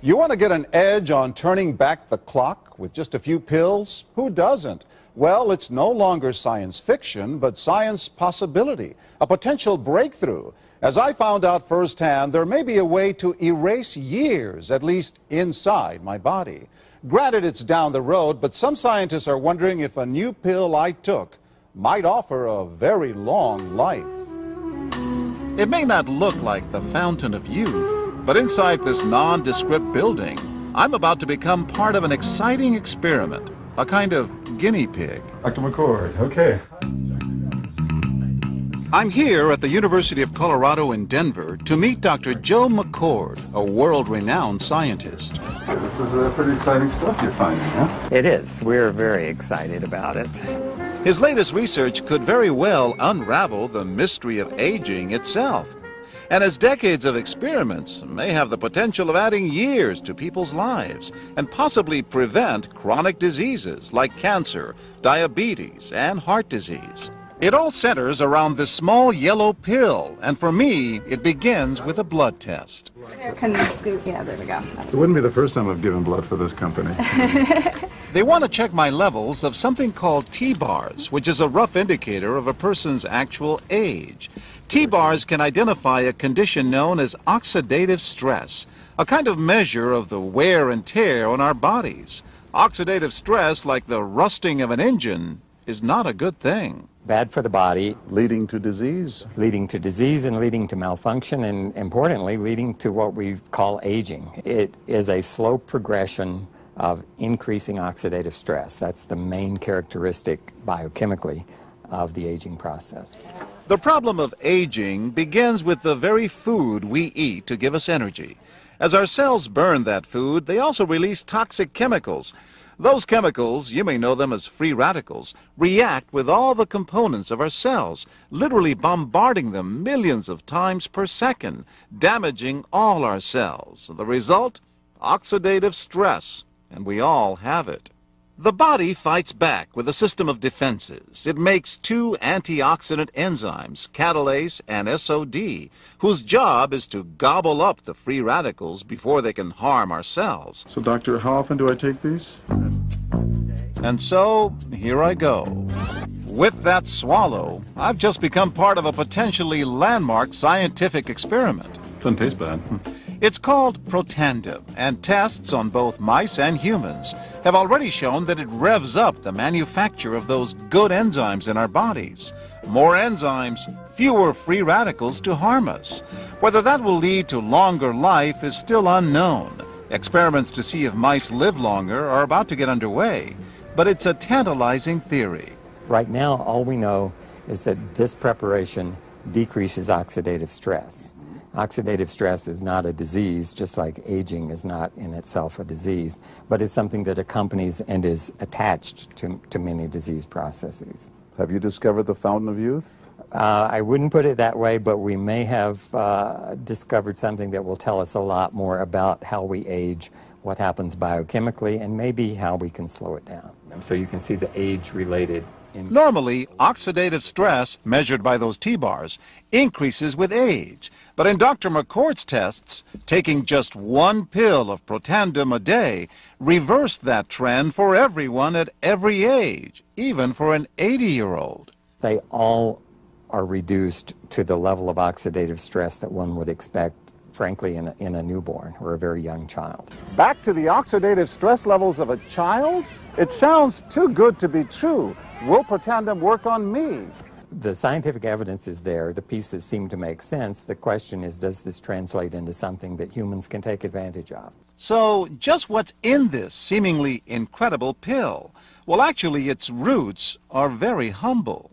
You want to get an edge on turning back the clock with just a few pills? Who doesn't? Well, it's no longer science fiction, but science possibility, a potential breakthrough. As I found out firsthand, there may be a way to erase years, at least inside my body. Granted, it's down the road, but some scientists are wondering if a new pill I took might offer a very long life. It may not look like the fountain of youth, but inside this nondescript building, I'm about to become part of an exciting experiment, a kind of guinea pig. Dr. McCord, okay. I'm here at the University of Colorado in Denver to meet Dr. Joe McCord, a world-renowned scientist. This is pretty exciting stuff you're finding, huh? It is. We're very excited about it. His latest research could very well unravel the mystery of aging itself. And his decades of experiments may have the potential of adding years to people's lives and possibly prevent chronic diseases like cancer, diabetes, and heart disease. It all centers around this small yellow pill, and for me, it begins with a blood test. Can you scoop? Yeah, there we go. It wouldn't be the first time I've given blood for this company. They want to check my levels of something called T-bars, which is a rough indicator of a person's actual age. T-bars can identify a condition known as oxidative stress, a kind of measure of the wear and tear on our bodies. Oxidative stress, like the rusting of an engine, is not a good thing. Bad for the body. Leading to disease. Leading to disease and leading to malfunction, and importantly, leading to what we call aging. It is a slow progression of increasing oxidative stress. That's the main characteristic biochemically of the aging process. The problem of aging begins with the very food we eat to give us energy. As our cells burn that food, they also release toxic chemicals. Those chemicals, you may know them as free radicals, react with all the components of our cells, literally bombarding them millions of times per second, damaging all our cells. The result? Oxidative stress, and we all have it. The body fights back with a system of defenses. It makes two antioxidant enzymes, catalase and SOD, whose job is to gobble up the free radicals before they can harm our cells. So, doctor, how often do I take these? And so, here I go. With that swallow, I've just become part of a potentially landmark scientific experiment. Doesn't taste bad. It's called Protandim, and tests on both mice and humans have already shown that it revs up the manufacture of those good enzymes in our bodies. More enzymes, fewer free radicals to harm us. Whether that will lead to longer life is still unknown. Experiments to see if mice live longer are about to get underway, but it's a tantalizing theory. Right now, all we know is that this preparation decreases oxidative stress. Oxidative stress is not a disease, just like aging is not in itself a disease, but it's something that accompanies and is attached to many disease processes. Have you discovered the fountain of youth? I wouldn't put it that way, but we may have discovered something that will tell us a lot more about how we age, what happens biochemically, and maybe how we can slow it down. So you can see the age-related. Normally, oxidative stress, measured by those T-bars, increases with age. But in Dr. McCord's tests, taking just one pill of Protandim a day reversed that trend for everyone at every age, even for an 80-year-old. They all are reduced to the level of oxidative stress that one would expect, frankly, in a newborn or a very young child. Back to the oxidative stress levels of a child? It sounds too good to be true. Will Protandim work on me? The scientific evidence is there. The pieces seem to make sense. The question is, does this translate into something that humans can take advantage of? So, just what's in this seemingly incredible pill? Well, actually, its roots are very humble.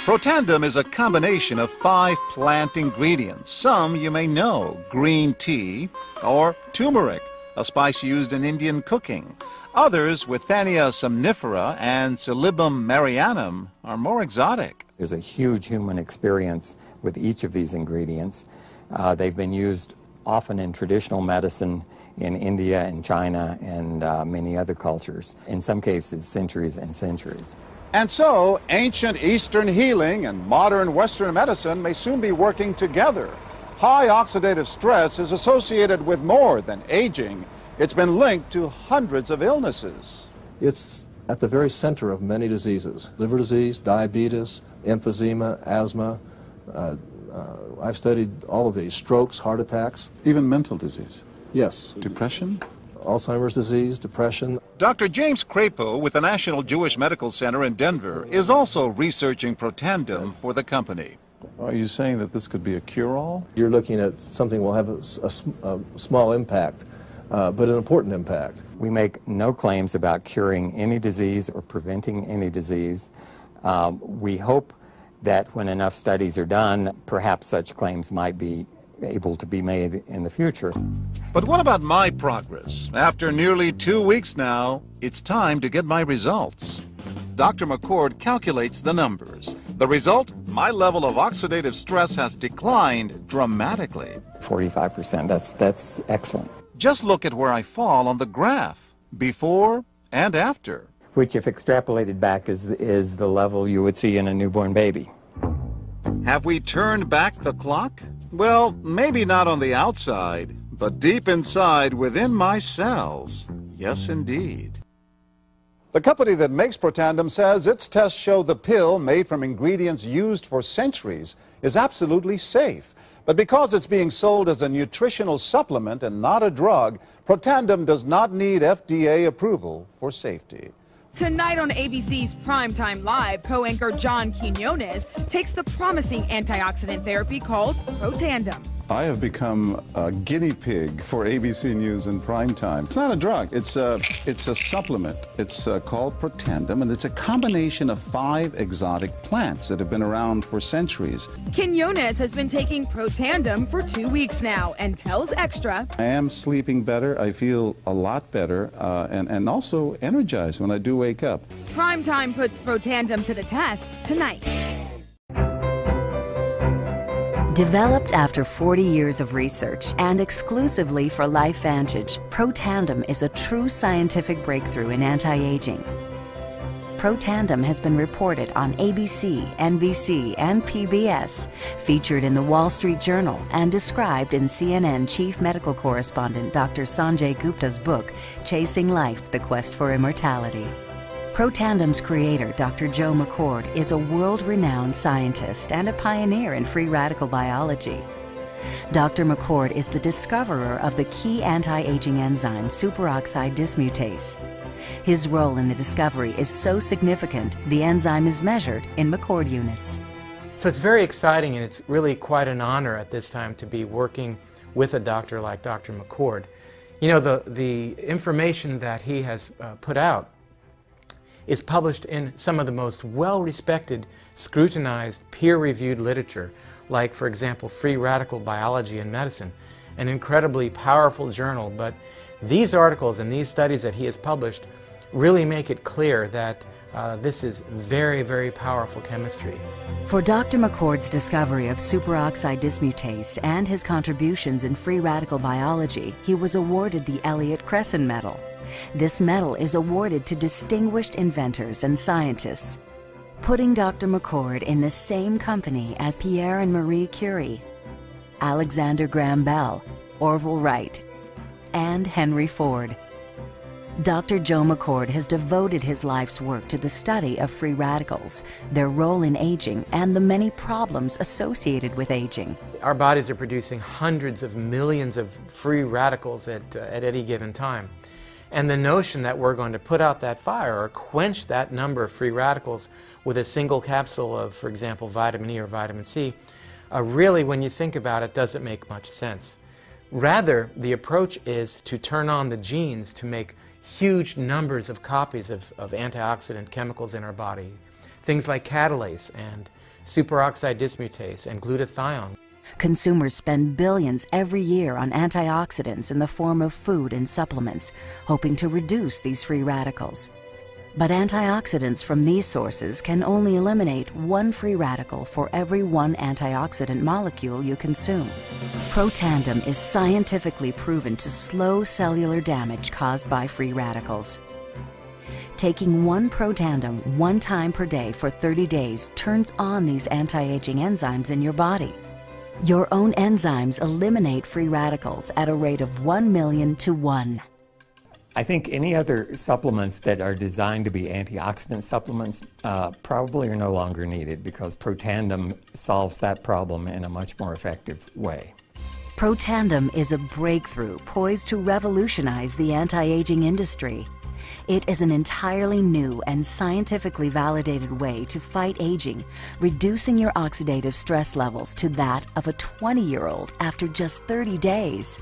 Protandim is a combination of 5 plant ingredients. Some you may know: green tea or turmeric, a spice used in Indian cooking. Others, Withania somnifera and Silybum marianum, are more exotic. There's a huge human experience with each of these ingredients. They've been used often in traditional medicine in India and China and many other cultures, in some cases centuries and centuries. And so, ancient Eastern healing and modern Western medicine may soon be working together. High oxidative stress is associated with more than aging. It's been linked to hundreds of illnesses. It's at the very center of many diseases: liver disease, diabetes, emphysema, asthma. I've studied all of these: strokes, heart attacks. Even mental disease. Yes. Depression? Alzheimer's disease, depression. Dr. James Crapo with the National Jewish Medical Center in Denver is also researching Protandim for the company. Are you saying that this could be a cure-all? You're looking at something that will have a small impact, but an important impact. We make no claims about curing any disease or preventing any disease. We hope that when enough studies are done, perhaps such claims might be able to be made in the future. But what about my progress? After nearly 2 weeks now, it's time to get my results. Dr. McCord calculates the numbers. The result? My level of oxidative stress has declined dramatically. 45%, that's excellent. Just look at where I fall on the graph, before and after. Which, if extrapolated back, is the level you would see in a newborn baby. Have we turned back the clock? Well, maybe not on the outside, but deep inside within my cells. Yes, indeed. The company that makes Protandim says its tests show the pill, made from ingredients used for centuries, is absolutely safe. But because it's being sold as a nutritional supplement and not a drug, Protandim does not need FDA approval for safety. Tonight on ABC's Primetime Live, co-anchor John Quinones takes the promising antioxidant therapy called Protandim. I have become a guinea pig for ABC News in primetime. It's not a drug. It's a supplement. It's called Protandim, and it's a combination of 5 exotic plants that have been around for centuries. Quinones has been taking Protandim for 2 weeks now and tells Extra, I am sleeping better. I feel a lot better, and also energized when I do wake up. Primetime puts Protandim to the test tonight. Developed after 40 years of research and exclusively for LifeVantage, Protandim is a true scientific breakthrough in anti-aging. Protandim has been reported on ABC, NBC, and PBS, featured in the Wall Street Journal, and described in CNN Chief Medical Correspondent Dr. Sanjay Gupta's book, Chasing Life: The Quest for Immortality. Protandim's creator, Dr. Joe McCord, is a world-renowned scientist and a pioneer in free radical biology. Dr. McCord is the discoverer of the key anti-aging enzyme superoxide dismutase. His role in the discovery is so significant, the enzyme is measured in McCord units. So it's very exciting, and it's really quite an honor at this time to be working with a doctor like Dr. McCord. You know, the information that he has put out is published in some of the most well-respected, scrutinized, peer-reviewed literature, like, for example, Free Radical Biology and Medicine, an incredibly powerful journal. But these articles and these studies that he has published really make it clear that this is very, very powerful chemistry. For Dr. McCord's discovery of superoxide dismutase and his contributions in free radical biology, he was awarded the Elliott Cresson Medal. This medal is awarded to distinguished inventors and scientists, putting Dr. McCord in the same company as Pierre and Marie Curie, Alexander Graham Bell, Orville Wright, and Henry Ford. Dr. Joe McCord has devoted his life's work to the study of free radicals, their role in aging, and the many problems associated with aging. Our bodies are producing hundreds of millions of free radicals at any given time. And the notion that we're going to put out that fire or quench that number of free radicals with a single capsule of, for example, vitamin E or vitamin C, really, when you think about it, doesn't make much sense. Rather, the approach is to turn on the genes to make huge numbers of copies of antioxidant chemicals in our body. Things like catalase and superoxide dismutase and glutathione. Consumers spend billions every year on antioxidants in the form of food and supplements, hoping to reduce these free radicals. But antioxidants from these sources can only eliminate 1 free radical for every 1 antioxidant molecule you consume. Protandim is scientifically proven to slow cellular damage caused by free radicals. Taking 1 Protandim 1 time per day for 30 days turns on these anti-aging enzymes in your body. Your own enzymes eliminate free radicals at a rate of 1 million to 1. I think any other supplements that are designed to be antioxidant supplements probably are no longer needed because Protandim solves that problem in a much more effective way. Protandim is a breakthrough poised to revolutionize the anti-aging industry. It is an entirely new and scientifically validated way to fight aging, reducing your oxidative stress levels to that of a 20-year-old after just 30 days.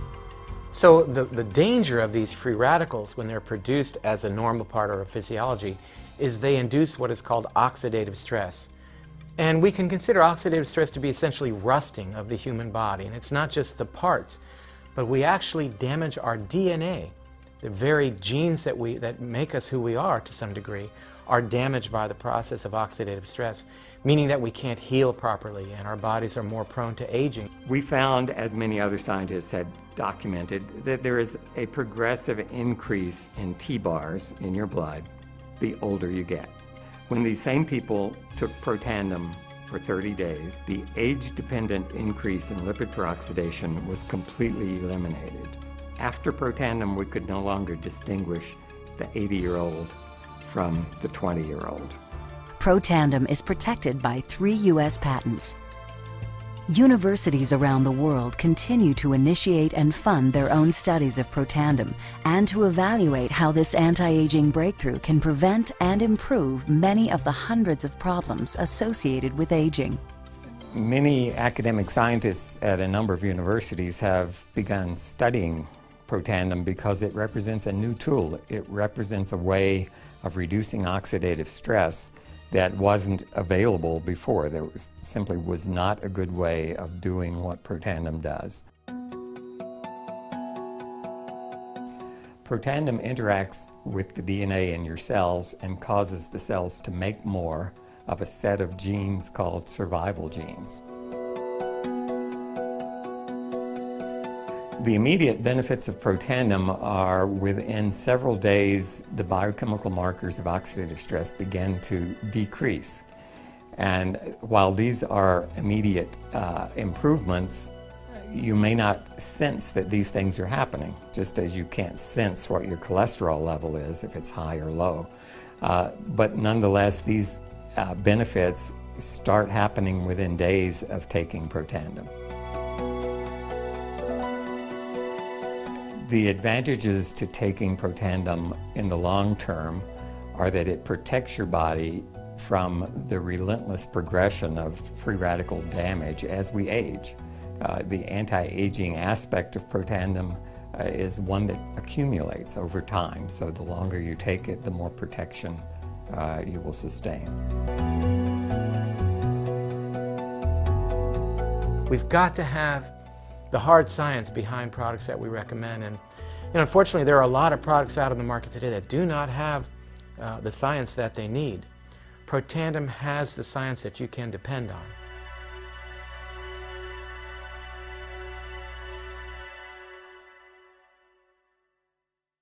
So the danger of these free radicals when they're produced as a normal part of our physiology is they induce what is called oxidative stress. And we can consider oxidative stress to be essentially rusting of the human body. And it's not just the parts, but we actually damage our DNA. The very genes that make us who we are to some degree are damaged by the process of oxidative stress, meaning that we can't heal properly and our bodies are more prone to aging. We found, as many other scientists had documented, that there is a progressive increase in T-bars in your blood the older you get. When these same people took Protandim for 30 days, the age-dependent increase in lipid peroxidation was completely eliminated. After Protandim, we could no longer distinguish the 80-year-old from the 20-year-old. Protandim is protected by 3 U.S. patents. Universities around the world continue to initiate and fund their own studies of Protandim and to evaluate how this anti-aging breakthrough can prevent and improve many of the hundreds of problems associated with aging. Many academic scientists at a number of universities have begun studying Protandim because it represents a new tool. It represents a way of reducing oxidative stress that wasn't available before. There simply was not a good way of doing what Protandim does. Protandim interacts with the DNA in your cells and causes the cells to make more of a set of genes called survival genes. The immediate benefits of Protandim are within several days the biochemical markers of oxidative stress begin to decrease. And while these are immediate improvements, you may not sense that these things are happening, just as you can't sense what your cholesterol level is if it's high or low. But nonetheless, these benefits start happening within days of taking Protandim. The advantages to taking Protandim in the long term are that it protects your body from the relentless progression of free radical damage as we age. The anti-aging aspect of Protandim is one that accumulates over time, so the longer you take it, the more protection you will sustain. We've got to have the hard science behind products that we recommend. And unfortunately, there are a lot of products out on the market today that do not have the science that they need. Protandim has the science that you can depend on.